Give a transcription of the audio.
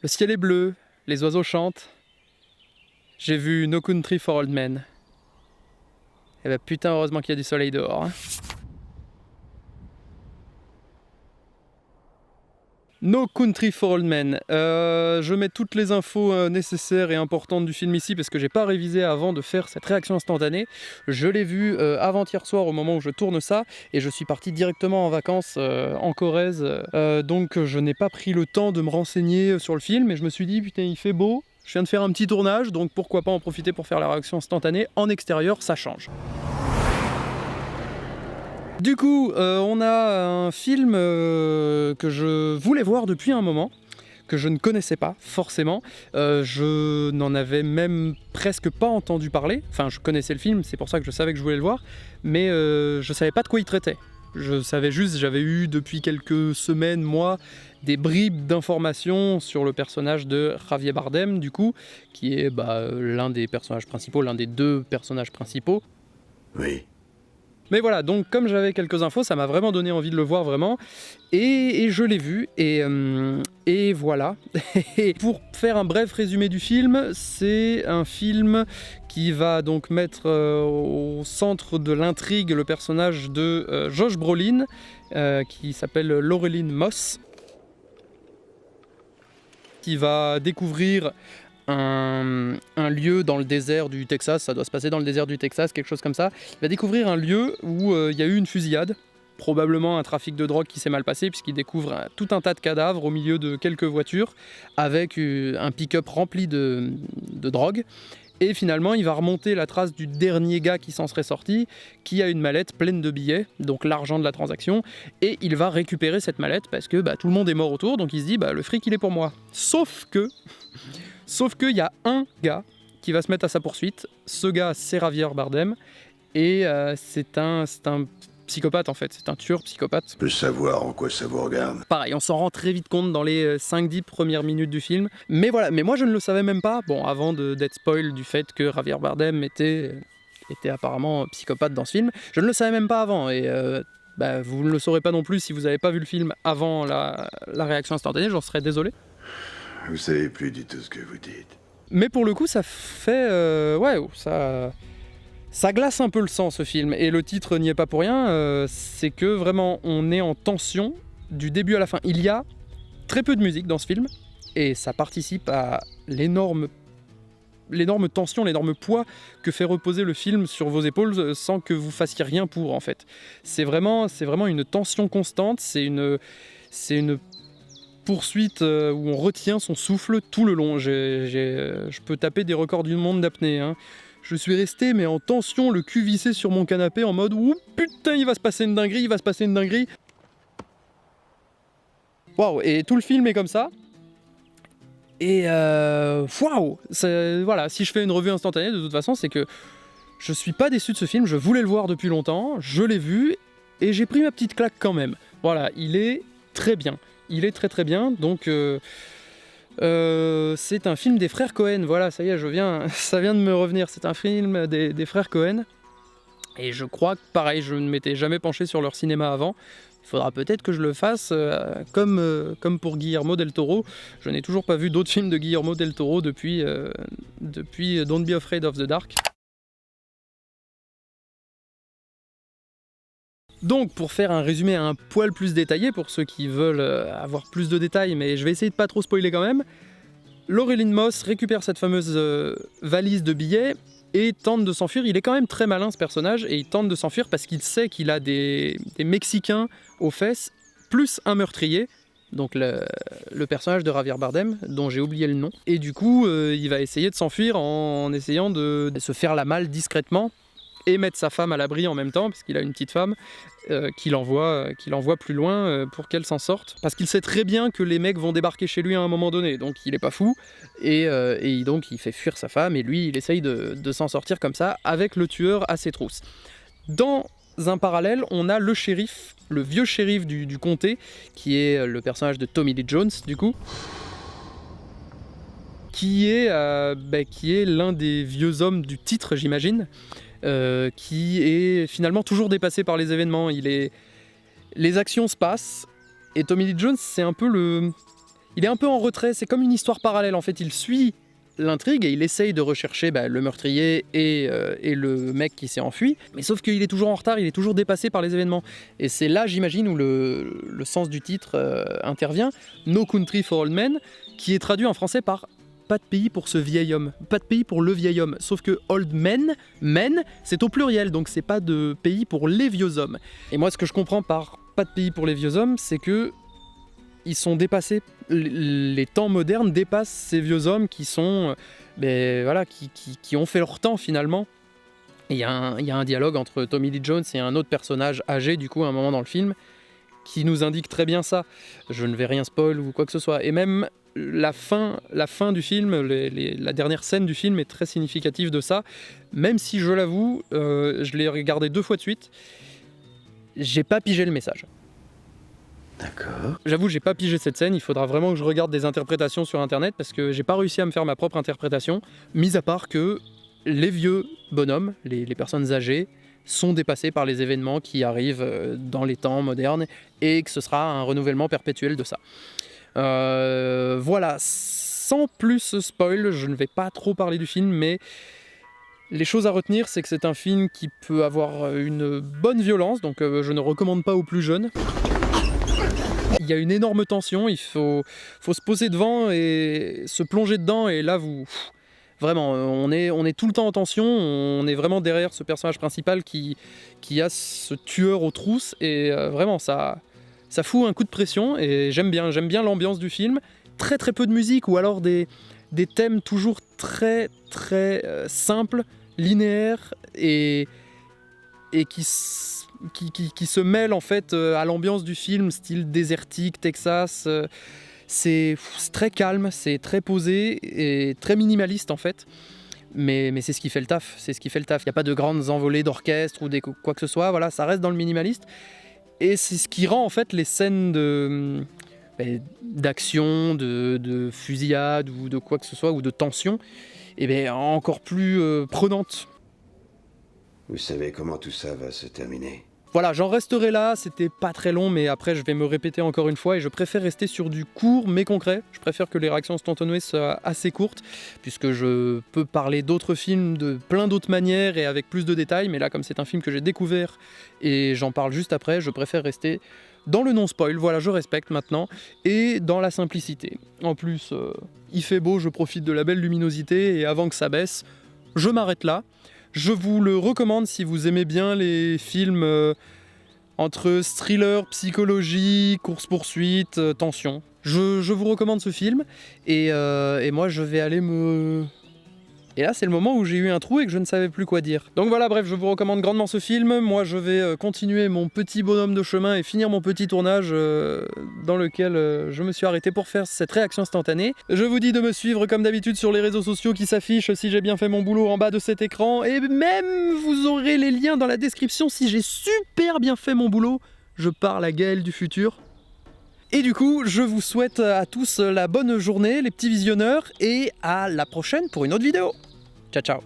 Le ciel est bleu, les oiseaux chantent. J'ai vu No Country for Old Men. Eh ben putain, heureusement qu'il y a du soleil dehors. Hein. No Country for Old Men. Je mets toutes les infos nécessaires et importantes du film ici parce que j'ai pas révisé avant de faire cette réaction instantanée. Je l'ai vu avant-hier soir au moment où je tourne ça et je suis parti directement en vacances en Corrèze. Donc je n'ai pas pris le temps de me renseigner sur le film et je me suis dit putain il fait beau. Je viens de faire un petit tournage donc pourquoi pas en profiter pour faire la réaction instantanée en extérieur, ça change. Du coup, on a un film que je voulais voir depuis un moment, que je ne connaissais pas forcément. Je n'en avais même presque pas entendu parler. Enfin, je connaissais le film, c'est pour ça que je savais que je voulais le voir, mais je savais pas de quoi il traitait. Je savais juste, j'avais eu depuis quelques semaines, mois, des bribes d'informations sur le personnage de Javier Bardem, du coup, qui est l'un des personnages principaux, l'un des deux personnages principaux. Oui. Mais voilà, donc comme j'avais quelques infos, ça m'a vraiment donné envie de le voir vraiment, et je l'ai vu, et voilà. Pour faire un bref résumé du film, c'est un film qui va donc mettre au centre de l'intrigue le personnage de Josh Brolin, qui s'appelle Llewellyn Moss, qui va découvrir un lieu dans le désert du Texas, ça doit se passer dans le désert du Texas, quelque chose comme ça. Il va découvrir un lieu où il y a eu une fusillade, probablement un trafic de drogue qui s'est mal passé, puisqu'il découvre tout un tas de cadavres au milieu de quelques voitures, avec un pick-up rempli de drogue. Et finalement, il va remonter la trace du dernier gars qui s'en serait sorti, qui a une mallette pleine de billets, donc l'argent de la transaction, et il va récupérer cette mallette parce que tout le monde est mort autour, donc il se dit le fric il est pour moi. Sauf qu'il y a un gars qui va se mettre à sa poursuite. Ce gars, c'est Javier Bardem, et c'est un psychopathe en fait, c'est un tueur psychopathe. Je peux savoir en quoi ça vous regarde. Pareil, on s'en rend très vite compte dans les 5-10 premières minutes du film. Mais voilà, mais moi je ne le savais même pas, avant d'être spoil du fait que Javier Bardem était apparemment psychopathe dans ce film. Je ne le savais même pas avant, et vous ne le saurez pas non plus si vous n'avez pas vu le film avant la réaction instantanée, j'en serais désolé. Vous savez plus du tout ce que vous dites. Mais pour le coup, ça fait... ça glace un peu le sang, ce film. Et le titre n'y est pas pour rien, c'est que vraiment, on est en tension du début à la fin. Il y a très peu de musique dans ce film, et ça participe à l'énorme tension, l'énorme poids que fait reposer le film sur vos épaules sans que vous fassiez rien pour, en fait. C'est vraiment une tension constante, c'est une poursuite où on retient son souffle tout le long. Je peux taper des records du monde d'apnée. Hein. Je suis resté mais en tension, le cul vissé sur mon canapé en mode « Ouh putain, il va se passer une dinguerie, il va se passer une dinguerie !» Waouh, et tout le film est comme ça. Et waouh, voilà, si je fais une revue instantanée, de toute façon, c'est que je suis pas déçu de ce film, je voulais le voir depuis longtemps, je l'ai vu, et j'ai pris ma petite claque quand même. Voilà, il est très bien. Il est très très bien, donc c'est un film des frères Cohen, voilà, ça y est, ça vient de me revenir, c'est un film des frères Cohen, et je crois que pareil, je ne m'étais jamais penché sur leur cinéma avant, il faudra peut-être que je le fasse comme pour Guillermo del Toro, je n'ai toujours pas vu d'autres films de Guillermo del Toro depuis Don't Be Afraid of the Dark. Donc pour faire un résumé un poil plus détaillé, pour ceux qui veulent avoir plus de détails, mais je vais essayer de pas trop spoiler quand même, Llewellyn Moss récupère cette fameuse valise de billets et tente de s'enfuir. Il est quand même très malin ce personnage, et il tente de s'enfuir parce qu'il sait qu'il a des Mexicains aux fesses, plus un meurtrier, donc le personnage de Javier Bardem, dont j'ai oublié le nom. Et du coup, il va essayer de s'enfuir en essayant de se faire la malle discrètement, et mettre sa femme à l'abri en même temps, parce qu'il a une petite femme, qu'il envoie plus loin pour qu'elle s'en sorte. Parce qu'il sait très bien que les mecs vont débarquer chez lui à un moment donné, donc il est pas fou, et donc il fait fuir sa femme, et lui il essaye de s'en sortir comme ça, avec le tueur à ses trousses. Dans un parallèle, on a le shérif, le vieux shérif du comté, qui est le personnage de Tommy Lee Jones, du coup, qui est l'un des vieux hommes du titre, j'imagine, qui est finalement toujours dépassé par les événements. Les actions se passent, et Tommy Lee Jones, c'est un peu il est un peu en retrait, c'est comme une histoire parallèle en fait, il suit l'intrigue et il essaye de rechercher le meurtrier et le mec qui s'est enfui, mais sauf qu'il est toujours en retard, il est toujours dépassé par les événements. Et c'est là, j'imagine, où le sens du titre intervient, No Country for Old Men, qui est traduit en français par pas de pays pour ce vieil homme, pas de pays pour le vieil homme, sauf que old men, c'est au pluriel, donc c'est pas de pays pour les vieux hommes. Et moi ce que je comprends par pas de pays pour les vieux hommes, c'est que ils sont dépassés, les temps modernes dépassent ces vieux hommes qui sont, qui ont fait leur temps finalement. Et il y a un dialogue entre Tommy Lee Jones et un autre personnage âgé du coup à un moment dans le film, qui nous indique très bien ça. Je ne vais rien spoil ou quoi que ce soit, et même la fin du film, la dernière scène du film est très significative de ça, même si je l'avoue, je l'ai regardé 2 fois de suite, j'ai pas pigé le message. D'accord. J'avoue, j'ai pas pigé cette scène, il faudra vraiment que je regarde des interprétations sur internet parce que j'ai pas réussi à me faire ma propre interprétation, mis à part que les vieux bonhommes, les personnes âgées, sont dépassés par les événements qui arrivent dans les temps modernes et que ce sera un renouvellement perpétuel de ça. Voilà, sans plus spoil, je ne vais pas trop parler du film, mais les choses à retenir, c'est que c'est un film qui peut avoir une bonne violence, donc je ne recommande pas aux plus jeunes. Il y a une énorme tension, il faut se poser devant et se plonger dedans, et là vraiment, on est tout le temps en tension, on est vraiment derrière ce personnage principal qui a ce tueur aux trousses, et vraiment ça fout un coup de pression, et j'aime bien l'ambiance du film. Très peu de musique, ou alors des thèmes toujours très simples, linéaires, et qui se mêlent en fait à l'ambiance du film, style désertique, Texas. C'est très calme, c'est très posé et très minimaliste en fait. Mais c'est ce qui fait le taf, Il n'y a pas de grandes envolées d'orchestre ou quoi que ce soit, voilà, ça reste dans le minimaliste. Et c'est ce qui rend en fait les scènes d'action, de fusillade ou de quoi que ce soit, ou de tension, encore plus prenantes. Vous savez comment tout ça va se terminer? Voilà, j'en resterai là, c'était pas très long, mais après je vais me répéter encore une fois, et je préfère rester sur du court mais concret. Je préfère que les réactions instantanées soient assez courtes, puisque je peux parler d'autres films de plein d'autres manières et avec plus de détails, mais là comme c'est un film que j'ai découvert et j'en parle juste après, je préfère rester dans le non-spoil, voilà, je respecte maintenant, et dans la simplicité. En plus, il fait beau, je profite de la belle luminosité, et avant que ça baisse, je m'arrête là. Je vous le recommande si vous aimez bien les films entre thriller, psychologie, course-poursuite, tension. Je vous recommande ce film, et moi je vais aller me... Et là c'est le moment où j'ai eu un trou et que je ne savais plus quoi dire. Donc voilà, bref, je vous recommande grandement ce film. Moi je vais continuer mon petit bonhomme de chemin et finir mon petit tournage dans lequel je me suis arrêté pour faire cette réaction instantanée. Je vous dis de me suivre comme d'habitude sur les réseaux sociaux qui s'affichent si j'ai bien fait mon boulot en bas de cet écran, et même vous aurez les liens dans la description si j'ai super bien fait mon boulot. Je parle à Gaël du futur. Et du coup, je vous souhaite à tous la bonne journée, les petits visionneurs, et à la prochaine pour une autre vidéo. Ciao ciao.